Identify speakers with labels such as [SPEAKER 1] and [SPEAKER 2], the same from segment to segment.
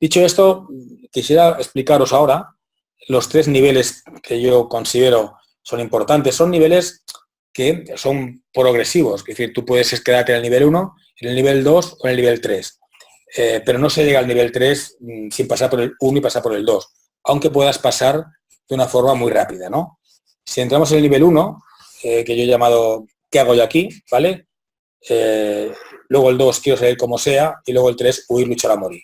[SPEAKER 1] Dicho esto, quisiera explicaros ahora los 3 niveles que yo considero son importantes. Son niveles que son progresivos, es decir, tú puedes quedarte en el nivel 1, en el nivel 2 o en el nivel 3, pero no se llega al nivel 3 sin pasar por el 1 y pasar por el 2, aunque puedas pasar de una forma muy rápida, ¿no? Si entramos en el nivel 1, que yo he llamado ¿qué hago yo aquí? ¿Vale? Luego el 2, quiero salir como sea, y luego el 3, huir, luchar a morir.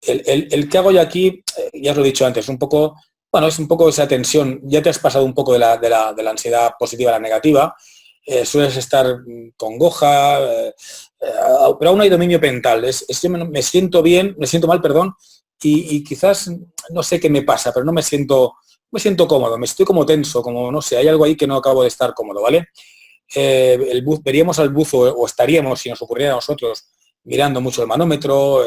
[SPEAKER 1] El que hago yo aquí, ya os lo he dicho antes, un poco, bueno, es un poco esa tensión, ya te has pasado un poco de la ansiedad positiva a la negativa, sueles estar con goja, pero aún hay dominio mental, yo me siento bien, me siento mal, perdón, y quizás no sé qué me pasa, pero no me siento cómodo, me estoy como tenso, como no sé, hay algo ahí que no acabo de estar cómodo, ¿vale? Veríamos al buzo, o estaríamos, si nos ocurriera a nosotros, mirando mucho el manómetro,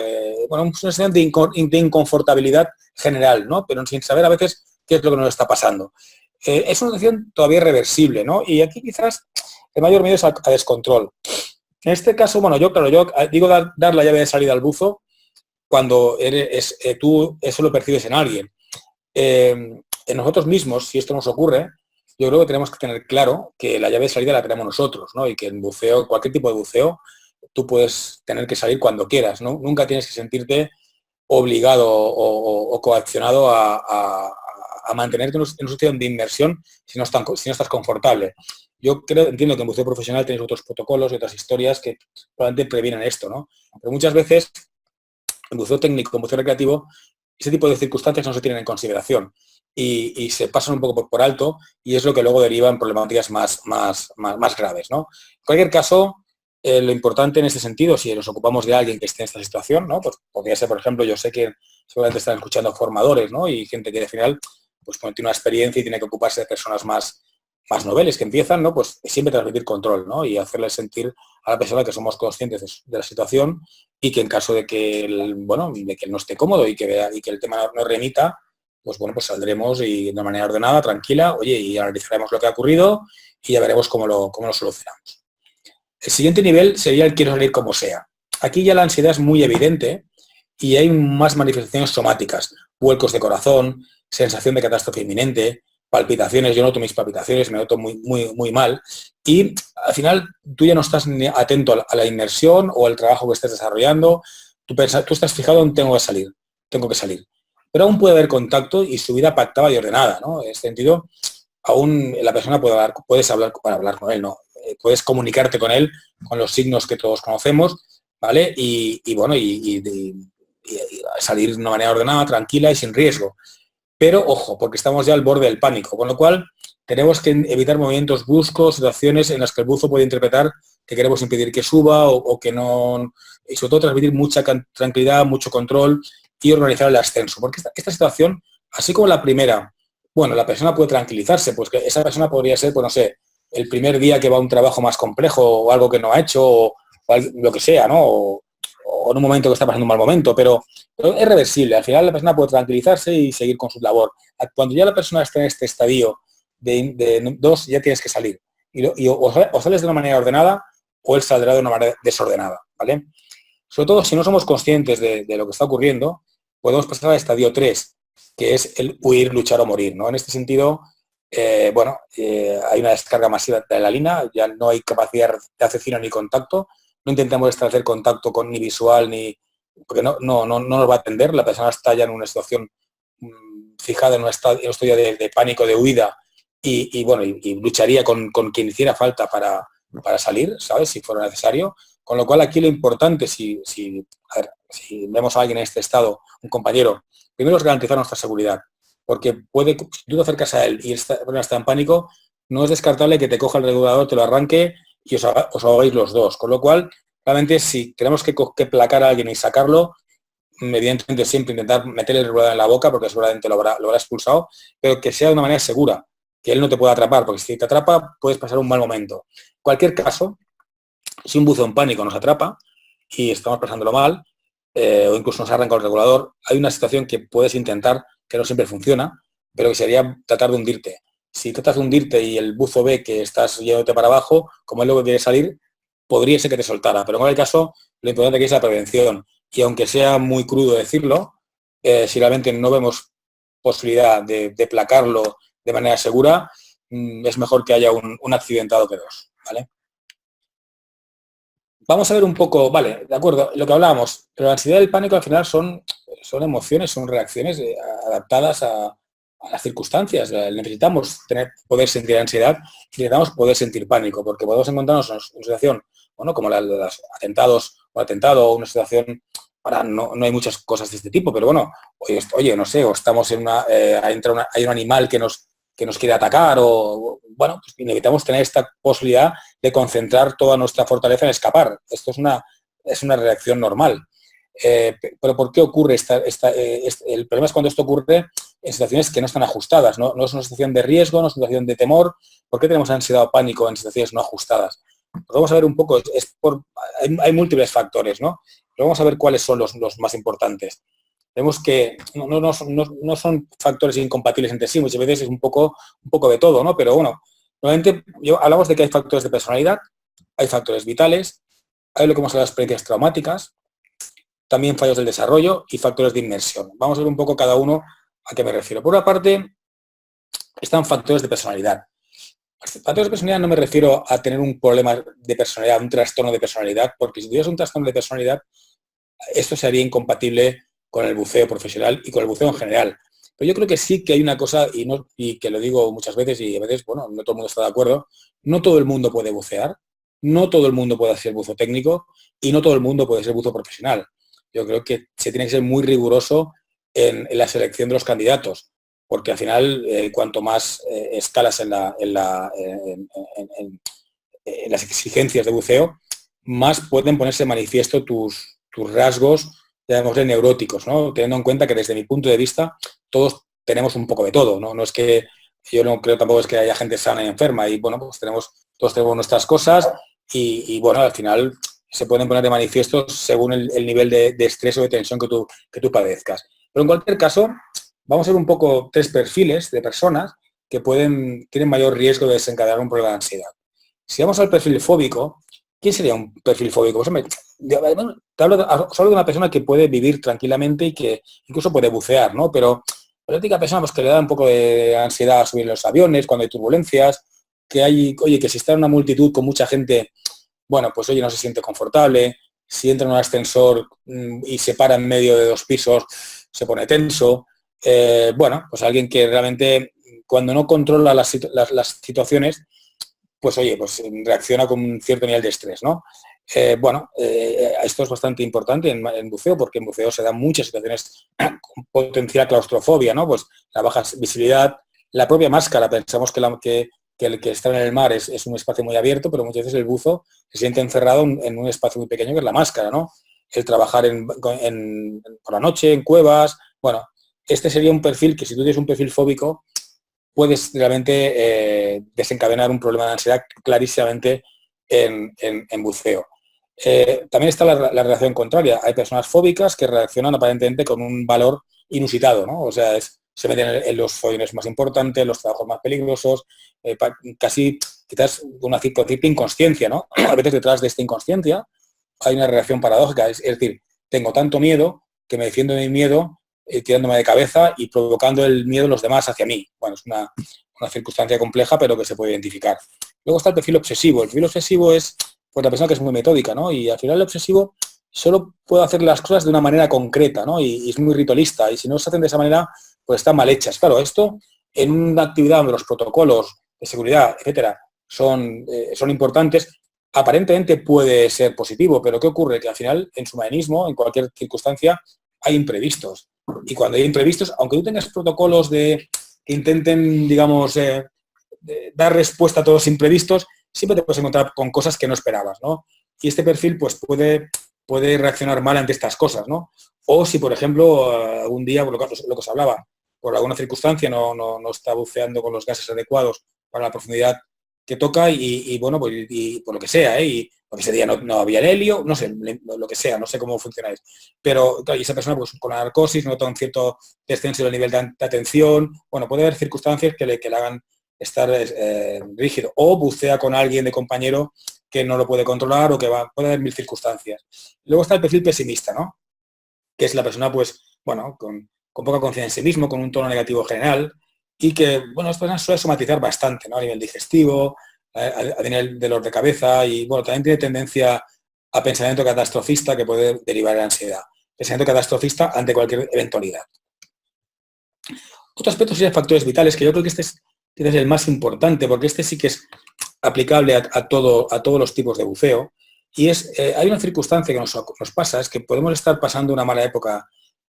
[SPEAKER 1] bueno, es una sensación de inconfortabilidad general, ¿no? Pero sin saber a veces qué es lo que nos está pasando. Es una sensación todavía reversible, ¿no? Y aquí quizás el mayor miedo es a descontrol. En este caso, bueno, yo digo dar la llave de salida al buzo cuando tú eso lo percibes en alguien. En nosotros mismos, si esto nos ocurre, yo creo que tenemos que tener claro que la llave de salida la tenemos nosotros, ¿no? Y que en buceo, cualquier tipo de buceo, tú puedes tener que salir cuando quieras, ¿no? Nunca tienes que sentirte obligado o coaccionado a mantenerte en una situación de inmersión si no estás confortable. Yo entiendo que en buceo profesional tenéis otros protocolos y otras historias que probablemente previenen esto, ¿no? Pero muchas veces en buceo técnico, en buceo recreativo, ese tipo de circunstancias no se tienen en consideración y se pasan un poco por alto, y es lo que luego deriva en problemáticas más graves, ¿no? En cualquier caso, lo importante en este sentido, si nos ocupamos de alguien que esté en esta situación, ¿no? Pues podría ser, por ejemplo, yo sé que seguramente están escuchando formadores, ¿no? Y gente que al final pues tiene una experiencia y tiene que ocuparse de personas más noveles que empiezan, ¿no? Pues siempre transmitir control, ¿no? Y hacerles sentir a la persona que somos conscientes de la situación, y que en caso de que de que él no esté cómodo y que vea y que el tema no remita, pues bueno, pues saldremos y de una manera ordenada, tranquila, oye, y analizaremos lo que ha ocurrido y ya veremos cómo lo solucionamos. El siguiente nivel sería el quiero salir como sea. Aquí ya la ansiedad es muy evidente y hay más manifestaciones somáticas, vuelcos de corazón, sensación de catástrofe inminente, palpitaciones. Yo noto mis palpitaciones, me noto muy mal, y al final tú ya no estás atento a la inmersión o al trabajo que estés desarrollando, tú estás fijado en tengo que salir. Pero aún puede haber contacto y su vida pactada y ordenada, ¿no? En este sentido, aún la persona puedes hablar con él, ¿no? Puedes comunicarte con él con los signos que todos conocemos, ¿vale? Y salir de una manera ordenada, tranquila y sin riesgo. Pero ojo, porque estamos ya al borde del pánico, con lo cual tenemos que evitar movimientos bruscos, situaciones en las que el buzo puede interpretar que queremos impedir que suba o que no, y sobre todo transmitir mucha tranquilidad, mucho control y organizar el ascenso. Porque esta situación, así como la primera, bueno, la persona puede tranquilizarse, pues que esa persona podría ser, pues no sé, el primer día que va a un trabajo más complejo o algo que no ha hecho o lo que sea, ¿no? O en un momento que está pasando un mal momento, pero es reversible. Al final la persona puede tranquilizarse y seguir con su labor. Cuando ya la persona está en este estadio de 2, ya tienes que salir. O sales de una manera ordenada o él saldrá de una manera desordenada, ¿vale? Sobre todo si no somos conscientes de lo que está ocurriendo, podemos pasar al estadio 3, que es el huir, luchar o morir, ¿no? En este sentido, hay una descarga masiva de la adrenalina, ya no hay capacidad de acción ni contacto, no intentamos establecer contacto ni visual, porque no nos va a atender, la persona está ya en una situación fijada en un estadio de pánico, de huida, y lucharía con quien hiciera falta para salir, ¿sabes? Si fuera necesario. Con lo cual aquí lo importante, si vemos a alguien en este estado, un compañero, primero es garantizar nuestra seguridad, porque si tú te acercas a él y está en pánico, no es descartable que te coja el regulador, te lo arranque y os ahogáis los dos. Con lo cual, realmente, si tenemos que placar a alguien y sacarlo, evidentemente siempre intentar meterle el regulador en la boca, porque seguramente lo habrá expulsado, pero que sea de una manera segura, que él no te pueda atrapar, porque si te atrapa puedes pasar un mal momento. En cualquier caso, si un buzo en pánico nos atrapa y estamos pasándolo mal, o incluso nos arranca el regulador, hay una situación que puedes intentar, que no siempre funciona, pero que sería tratar de hundirte. Si tratas de hundirte y el buzo ve que estás yéndote para abajo, como él luego quiere salir, podría ser que te soltara. Pero en cualquier caso, lo importante aquí es la prevención. Y aunque sea muy crudo decirlo, Si realmente no vemos posibilidad de placarlo de manera segura, es mejor que haya un accidentado que dos, ¿vale? Vamos a ver un poco, vale, de acuerdo, lo que hablábamos, pero la ansiedad y el pánico al final son emociones, son reacciones adaptadas a las circunstancias. Necesitamos poder sentir ansiedad, necesitamos poder sentir pánico, porque podemos encontrarnos en una situación, bueno, como la de los atentados o atentado, o una situación, ahora no hay muchas cosas de este tipo, pero bueno, oye no sé, o estamos en hay un animal que nos quiere atacar, o bueno, pues necesitamos tener esta posibilidad de concentrar toda nuestra fortaleza en escapar. Esto es una reacción normal. Pero ¿por qué ocurre el problema es cuando esto ocurre en situaciones que no están ajustadas, ¿no? No es una situación de riesgo, no es una situación de temor. ¿Por qué tenemos ansiedad o pánico en situaciones no ajustadas? Pues vamos a ver un poco, hay múltiples factores, ¿no? Pero vamos a ver cuáles son los más importantes. Vemos que no son factores incompatibles entre sí, muchas veces es un poco de todo, ¿no? Pero bueno, normalmente hablamos de que hay factores de personalidad, hay factores vitales, hay lo que hemos hablado de experiencias traumáticas, también fallos del desarrollo y factores de inmersión. Vamos a ver un poco cada uno a qué me refiero. Por una parte, están factores de personalidad. Factores de personalidad no me refiero a tener un problema de personalidad, un trastorno de personalidad, porque si tuvieras un trastorno de personalidad, esto sería incompatible con el buceo profesional y con el buceo en general. Pero yo creo que sí que hay una cosa, y que lo digo muchas veces, y a veces, bueno, no todo el mundo está de acuerdo, no todo el mundo puede bucear, no todo el mundo puede ser buzo técnico y no todo el mundo puede ser buzo profesional. Yo creo que se tiene que ser muy riguroso en la selección de los candidatos, porque al final, cuanto más escalas en las exigencias de buceo, más pueden ponerse de manifiesto tus rasgos, llamémosle neuróticos, ¿no? Teniendo en cuenta que desde mi punto de vista todos tenemos un poco de todo, ¿no? No es que yo no creo tampoco es que haya gente sana y enferma y bueno, pues todos tenemos nuestras cosas y bueno, al final se pueden poner de manifiesto según el nivel de estrés o de tensión que tú padezcas. Pero en cualquier caso, vamos a ver un poco tres perfiles de personas que tienen mayor riesgo de desencadenar un problema de ansiedad. Si vamos al perfil fóbico, ¿quién sería un perfil fóbico? Pues, hombre, os hablo de una persona que puede vivir tranquilamente y que incluso puede bucear, ¿no? Pero la típica persona pues, que le da un poco de ansiedad a subir en los aviones, cuando hay turbulencias, que si está en una multitud con mucha gente, bueno, pues oye, no se siente confortable, si entra en un ascensor y se para en medio de dos pisos, se pone tenso. Bueno, pues alguien que realmente cuando no controla las situaciones, pues oye, pues reacciona con un cierto nivel de estrés, ¿no? Esto es bastante importante en buceo, porque en buceo se dan muchas situaciones con potencial claustrofobia, ¿no? Pues la baja visibilidad, la propia máscara, pensamos que el que está en el mar es un espacio muy abierto, pero muchas veces el buzo se siente encerrado en un espacio muy pequeño que es la máscara, ¿no? El trabajar por la noche, en cuevas, bueno, este sería un perfil que si tú tienes un perfil fóbico, puedes realmente desencadenar un problema de ansiedad clarísimamente en buceo. También está la relación contraria. Hay personas fóbicas que reaccionan aparentemente con un valor inusitado, ¿no? O sea, se meten en los follones más importantes, los trabajos más peligrosos, casi quizás una cierta inconsciencia, ¿no? A veces detrás de esta inconsciencia hay una reacción paradójica, es decir, tengo tanto miedo que me defiendo de mi miedo tirándome de cabeza y provocando el miedo de los demás hacia mí. Bueno, es una circunstancia compleja, pero que se puede identificar. Luego está el perfil obsesivo. El perfil obsesivo es pues, la persona que es muy metódica, ¿no? Y al final el obsesivo solo puede hacer las cosas de una manera concreta, ¿no? Y es muy ritualista. Y si no se hacen de esa manera, pues están mal hechas. Claro, esto en una actividad donde los protocolos de seguridad, etcétera, son importantes, aparentemente puede ser positivo, pero ¿qué ocurre? Que al final, en su humanismo, en cualquier circunstancia, hay imprevistos. Y cuando hay imprevistos, aunque tú tengas protocolos que intenten, digamos, dar respuesta a todos los imprevistos, siempre te puedes encontrar con cosas que no esperabas, ¿no? Y este perfil, pues, puede reaccionar mal ante estas cosas, ¿no? O si, por ejemplo, algún día, por lo que os hablaba, por alguna circunstancia no está buceando con los gases adecuados para la profundidad que toca bueno, pues y por lo que sea, y porque ese día no había el helio, no sé, lo que sea, no sé cómo funcionáis. Pero claro, y esa persona pues, con la narcosis nota un cierto descenso del nivel de atención, bueno, puede haber circunstancias que le hagan estar rígido, o bucea con alguien de compañero que no lo puede controlar o puede haber mil circunstancias. Luego está el perfil pesimista, ¿no? Que es la persona, pues, bueno, con poca confianza en sí mismo, con un tono negativo general, y que, bueno, las personas suelen somatizar bastante, ¿no? A nivel digestivo, a nivel dolor de cabeza, y bueno, también tiene tendencia a pensamiento catastrofista que puede derivar de la ansiedad. Pensamiento catastrofista ante cualquier eventualidad. Otro aspecto serían factores vitales, que yo creo que este es el más importante, porque este sí que es aplicable a todos los tipos de buceo, y hay una circunstancia que nos pasa, es que podemos estar pasando una mala época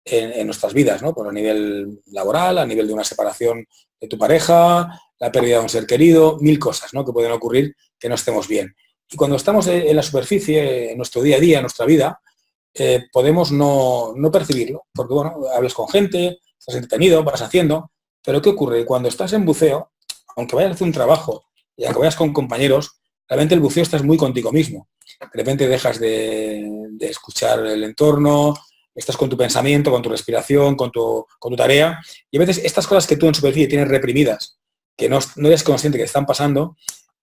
[SPEAKER 1] en nuestras vidas, ¿no? Por a nivel laboral, a nivel de una separación de tu pareja, la pérdida de un ser querido, mil cosas, ¿no? Que pueden ocurrir que no estemos bien. Y cuando estamos en la superficie, en nuestro día a día, en nuestra vida, podemos no percibirlo, porque bueno, hablas con gente, estás entretenido, vas haciendo, pero ¿qué ocurre? Cuando estás en buceo, aunque vayas a hacer un trabajo y aunque vayas con compañeros, realmente el buceo estás muy contigo mismo. De repente dejas de escuchar el entorno, estás con tu pensamiento, con tu respiración, con tu tarea, y a veces estas cosas que tú en superficie tienes reprimidas, que no eres consciente que están pasando,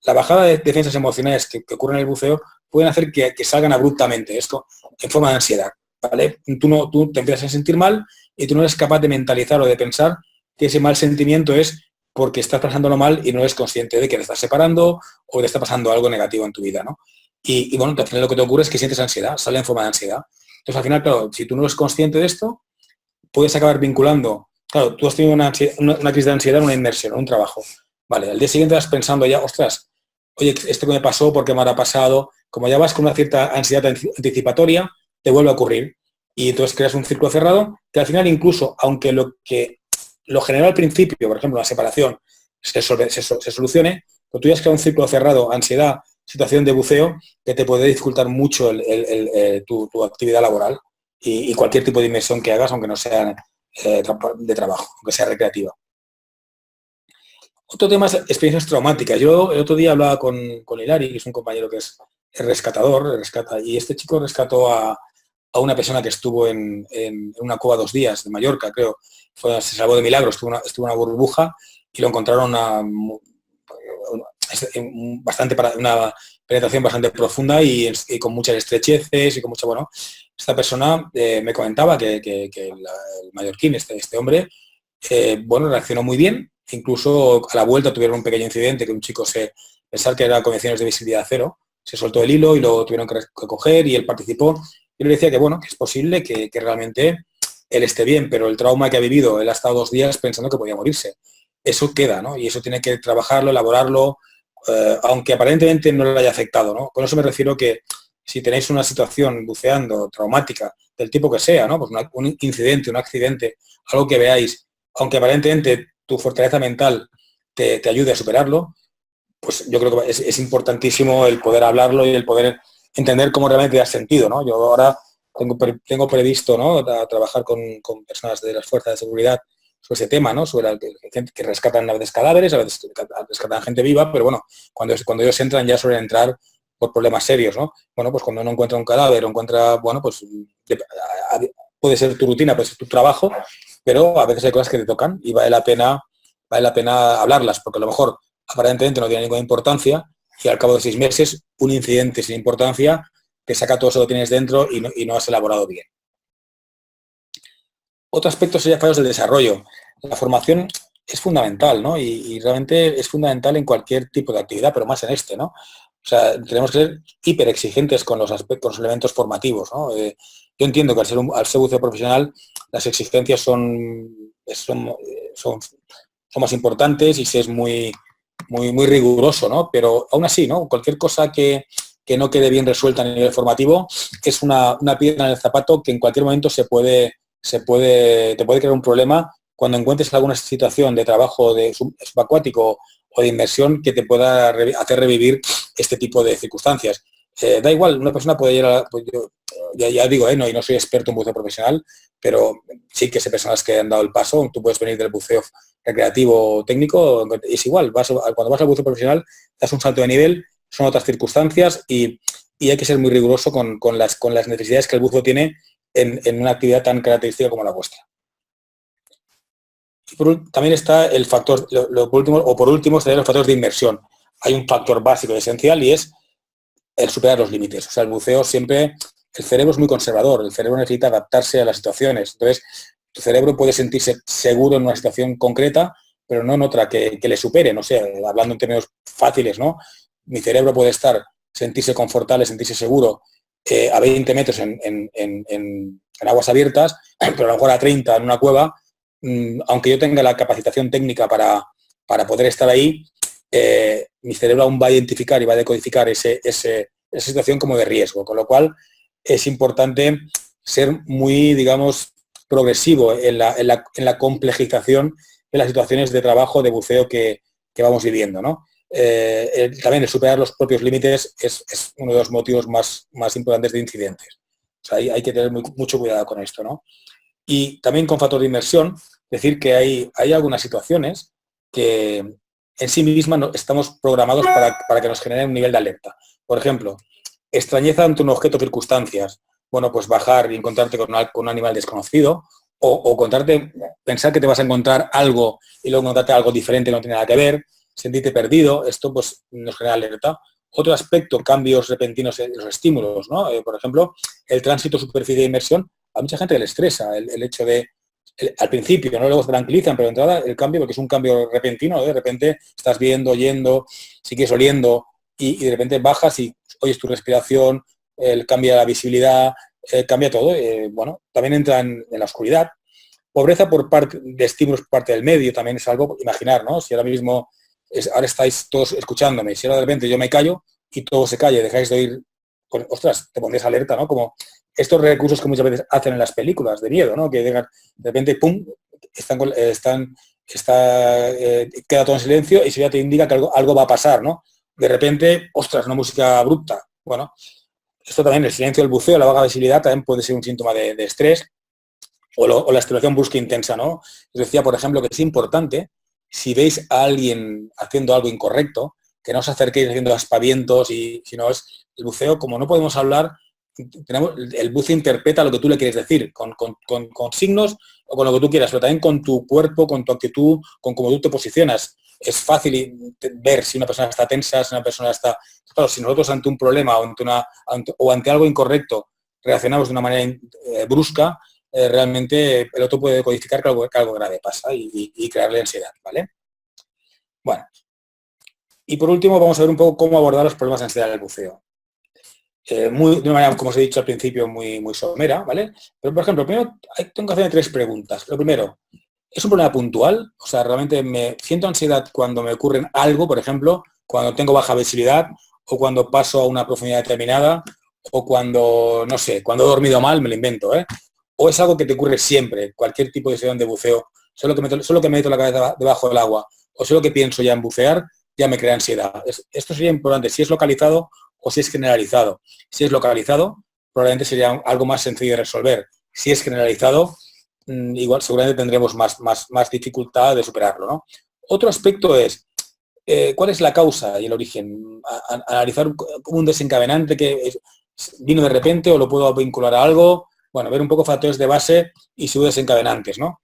[SPEAKER 1] la bajada de defensas emocionales que ocurren en el buceo pueden hacer que salgan abruptamente, esto en forma de ansiedad, ¿vale? Tú te empiezas a sentir mal y tú no eres capaz de mentalizar o de pensar que ese mal sentimiento es porque estás pasándolo mal y no eres consciente de que te estás separando o te está pasando algo negativo en tu vida, ¿no? Y bueno, al final lo que te ocurre es que sientes ansiedad, sale en forma de ansiedad. Entonces, al final, claro, si tú no eres consciente de esto, puedes acabar vinculando. Claro, tú has tenido una crisis de ansiedad en una inmersión, en un trabajo. Vale, al día siguiente vas pensando ya, ostras, oye, esto que me pasó, ¿por qué me habrá pasado? Como ya vas con una cierta ansiedad anticipatoria, te vuelve a ocurrir. Y entonces creas un círculo cerrado que al final incluso, aunque lo generó al principio, por ejemplo, la separación, se solucione, pero tú ya has creado un círculo cerrado, ansiedad, situación de buceo, que te puede dificultar mucho tu actividad laboral y cualquier tipo de inmersión que hagas, aunque no sea de trabajo, aunque sea recreativa. Otro tema es experiencias traumáticas. Yo el otro día hablaba con Hilari, que es un compañero que es rescatador, y este chico rescató a una persona que estuvo en una cueva 2 días, de Mallorca, creo. Se salvó de milagro, estuvo en una burbuja y lo encontraron una penetración bastante profunda y con muchas estrecheces y con mucha, bueno, esta persona me comentaba que el mallorquín, este hombre, bueno, reaccionó muy bien, incluso a la vuelta tuvieron un pequeño incidente que un chico pensar que era condiciones de visibilidad cero, se soltó el hilo y lo tuvieron que coger y él participó. Y le decía que bueno, que es posible que realmente él esté bien, pero el trauma que ha vivido, él ha estado 2 días pensando que podía morirse. Eso queda, ¿no? Y eso tiene que trabajarlo, elaborarlo, aunque aparentemente no le haya afectado, ¿no? Con eso me refiero que si tenéis una situación buceando traumática, del tipo que sea, ¿no? Pues un incidente, un accidente, algo que veáis, aunque aparentemente tu fortaleza mental te ayude a superarlo, pues yo creo que es importantísimo el poder hablarlo y el poder entender cómo realmente has sentido, ¿no? Yo ahora tengo previsto, ¿no?, trabajar con personas de las fuerzas de seguridad sobre ese tema, ¿no?, sobre gente que rescatan a veces cadáveres, a veces rescatan gente viva, pero bueno, cuando ellos entran ya suelen entrar por problemas serios, ¿no? Bueno, pues cuando uno encuentra un cadáver o encuentra, bueno, pues puede ser tu rutina, puede ser tu trabajo, pero a veces hay cosas que te tocan y vale la pena hablarlas, porque a lo mejor aparentemente no tiene ninguna importancia y al cabo de 6 meses un incidente sin importancia te saca todo eso que tienes dentro y no has elaborado bien. Otro aspecto sería fallos del desarrollo. La formación es fundamental, ¿no? Y realmente es fundamental en cualquier tipo de actividad, pero más en este, ¿no? O sea, tenemos que ser hiper exigentes con los elementos formativos, ¿no? Yo entiendo que al ser buceo profesional las exigencias son más importantes y se es muy riguroso, ¿no? Pero aún así, ¿no? Cualquier cosa que no quede bien resuelta a nivel formativo es una piedra en el zapato que en cualquier momento te puede crear un problema cuando encuentres alguna situación de trabajo subacuático o de inmersión que te pueda hacer revivir este tipo de circunstancias. Da igual, una persona puede llegar a... Pues yo, ya digo, no soy experto en buceo profesional, pero sí que sé personas que han dado el paso. Tú puedes venir del buceo recreativo o técnico, es igual. Cuando vas al buceo profesional, das un salto de nivel, son otras circunstancias y hay que ser muy riguroso con las necesidades que el buceo tiene en una actividad tan característica como la vuestra. Y también está el factor, por último, serían los factores de inmersión. Hay un factor básico y esencial y es el superar los límites. O sea, el buceo siempre, el cerebro es muy conservador, el cerebro necesita adaptarse a las situaciones. Entonces, tu cerebro puede sentirse seguro en una situación concreta, pero no en otra que le supere, no sé, hablando en términos fáciles, ¿no? Mi cerebro puede sentirse confortable, sentirse seguro a 20 metros en aguas abiertas, pero a lo mejor a 30 en una cueva, aunque yo tenga la capacitación técnica para poder estar ahí, mi cerebro aún va a identificar y va a decodificar esa situación como de riesgo, con lo cual es importante ser muy, digamos, progresivo en la complejización de las situaciones de trabajo, de buceo que vamos viviendo, ¿no? También el superar los propios límites es uno de los motivos más importantes de incidentes. O sea, hay que tener mucho cuidado con esto, ¿no? Y también con factor de inmersión, decir que hay algunas situaciones que en sí mismas estamos programados para que nos generen un nivel de alerta. Por ejemplo, extrañeza ante un objeto o circunstancias. Bueno, pues bajar y encontrarte con un animal desconocido o pensar que te vas a encontrar algo y luego encontrarte algo diferente que no tiene nada que ver, sentirte perdido, esto pues nos genera alerta. Otro aspecto, cambios repentinos en los estímulos, ¿no? Por ejemplo, el tránsito, superficie de inmersión, a mucha gente le estresa el hecho de, al principio, ¿no? Luego se tranquilizan, pero de entrada el cambio, porque es un cambio repentino, ¿no? De repente estás viendo, oyendo, sigues oliendo y de repente bajas y oyes tu respiración, cambia la visibilidad, cambia todo. Bueno, también entra en la oscuridad. Pobreza por parte de estímulos por parte del medio también es algo, imaginar, ¿no? Si ahora mismo, ahora estáis todos escuchándome, si ahora de repente yo me callo y todo se calla, dejáis de oír, pues, ostras, te pondréis alerta, ¿no? Como estos recursos que muchas veces hacen en las películas de miedo, ¿no? Que de repente, pum, queda todo en silencio y eso ya te indica que algo va a pasar, ¿no? De repente, ostras, una música abrupta. Bueno, esto también, el silencio del buceo, la baja visibilidad, también puede ser un síntoma de estrés. O la estimulación brusca intensa, ¿no? Os decía, por ejemplo, que es importante, si veis a alguien haciendo algo incorrecto, que no os acerquéis haciendo aspavientos, si no es el buceo, como no podemos hablar, el buceo interpreta lo que tú le quieres decir, con signos o con lo que tú quieras, pero también con tu cuerpo, con tu actitud, con cómo tú te posicionas. Es fácil ver si una persona está tensa, si una persona está... Claro, si nosotros ante un problema o ante algo incorrecto reaccionamos de una manera brusca, realmente el otro puede codificar que algo grave pasa y crearle ansiedad, ¿vale? Bueno, y por último vamos a ver un poco cómo abordar los problemas de ansiedad en el buceo. De una manera, como os he dicho al principio, muy somera, ¿vale? Pero, por ejemplo, primero tengo que hacer 3 preguntas. Lo primero, ¿es un problema puntual? O sea, ¿realmente me siento ansiedad cuando me ocurre algo, por ejemplo, cuando tengo baja visibilidad o cuando paso a una profundidad determinada o cuando, no sé, cuando he dormido mal, me lo invento, ¿eh? ¿O es algo que te ocurre siempre, cualquier tipo de sesión de buceo, solo que meto la cabeza debajo del agua o solo que pienso ya en bucear, ya me crea ansiedad? Esto sería importante, si es localizado o si es generalizado. Si es localizado, probablemente sería algo más sencillo de resolver. Si es generalizado, igual seguramente tendremos más dificultad de superarlo, ¿no? Otro aspecto es, ¿cuál es la causa y el origen? Analizar como un desencadenante que vino de repente o lo puedo vincular a algo. Bueno, ver un poco factores de base y sus desencadenantes, ¿no?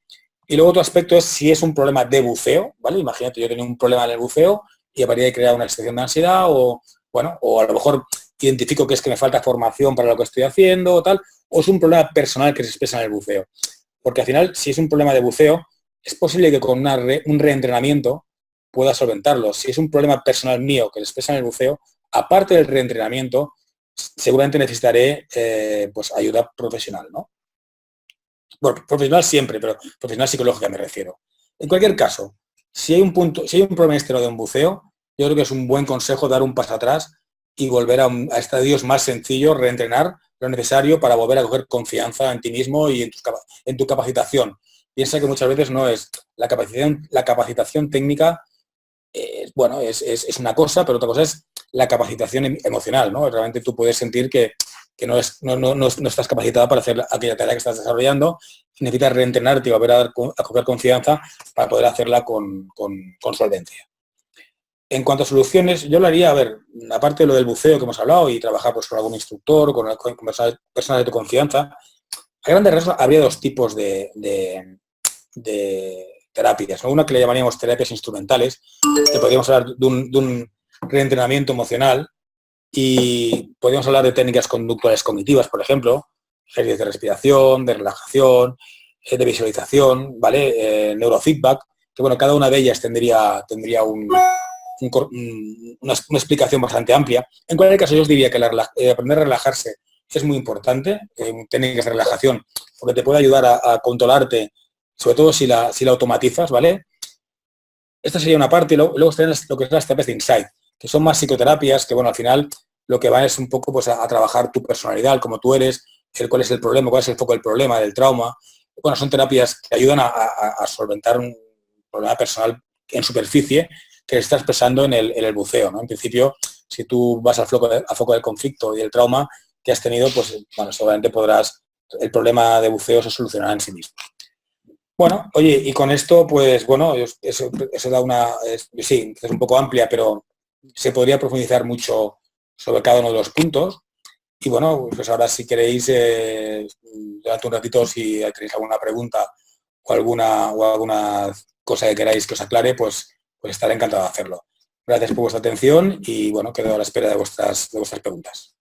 [SPEAKER 1] Y luego otro aspecto es si es un problema de buceo, ¿vale? Imagínate, yo tenía un problema en el buceo y a partir de crear una situación de ansiedad o, bueno, o a lo mejor identifico que es que me falta formación para lo que estoy haciendo o tal, o es un problema personal que se expresa en el buceo. Porque al final, si es un problema de buceo, es posible que con un reentrenamiento pueda solventarlo. Si es un problema personal mío que se expresa en el buceo, aparte del reentrenamiento, seguramente necesitaré pues ayuda profesional, ¿no? Bueno, profesional siempre, pero profesional psicológica me refiero. En cualquier caso, si hay un problema externo de un buceo, yo creo que es un buen consejo dar un paso atrás y volver a estadios más sencillos, reentrenar lo necesario para volver a coger confianza en ti mismo y en tu capacitación. Piensa que muchas veces no es la capacitación técnica, bueno, es una cosa, pero otra cosa es la capacitación emocional, ¿no? Realmente tú puedes sentir que no estás capacitado para hacer aquella tarea que estás desarrollando y necesitas reentrenarte y volver a coger confianza para poder hacerla con solvencia. En cuanto a soluciones, yo lo haría, a ver, aparte de lo del buceo que hemos hablado y trabajar pues, con algún instructor, con personas de tu confianza, a grandes rasgos habría 2 tipos de terapias, ¿no? Una que le llamaríamos terapias instrumentales, que podríamos hablar de un reentrenamiento emocional y podríamos hablar de técnicas conductuales cognitivas, por ejemplo, ejercicios de respiración, de relajación, de visualización, ¿vale? Neurofeedback, que bueno, cada una de ellas tendría una explicación bastante amplia. En cualquier caso, yo os diría que aprender a relajarse es muy importante, técnicas de relajación, porque te puede ayudar a controlarte, sobre todo si la automatizas, ¿vale? Esta sería una parte, y luego están lo que es las terapias de insight, que son más psicoterapias, que bueno, al final lo que va es un poco pues, a trabajar tu personalidad, cómo tú eres, cuál es el problema, cuál es el foco del problema, del trauma. Bueno, son terapias que ayudan a solventar un problema personal en superficie que se está expresando en el buceo, ¿no? En principio, si tú vas al foco del conflicto y el trauma que has tenido, pues bueno, seguramente el problema de buceo se solucionará en sí mismo. Bueno, oye, y con esto, pues bueno, eso da sí, es un poco amplia, pero se podría profundizar mucho sobre cada uno de los puntos. Y bueno, pues ahora si queréis, durante un ratito, si tenéis alguna pregunta o alguna cosa que queráis que os aclare, pues estaré encantado de hacerlo. Gracias por vuestra atención y bueno, quedo a la espera de vuestras preguntas.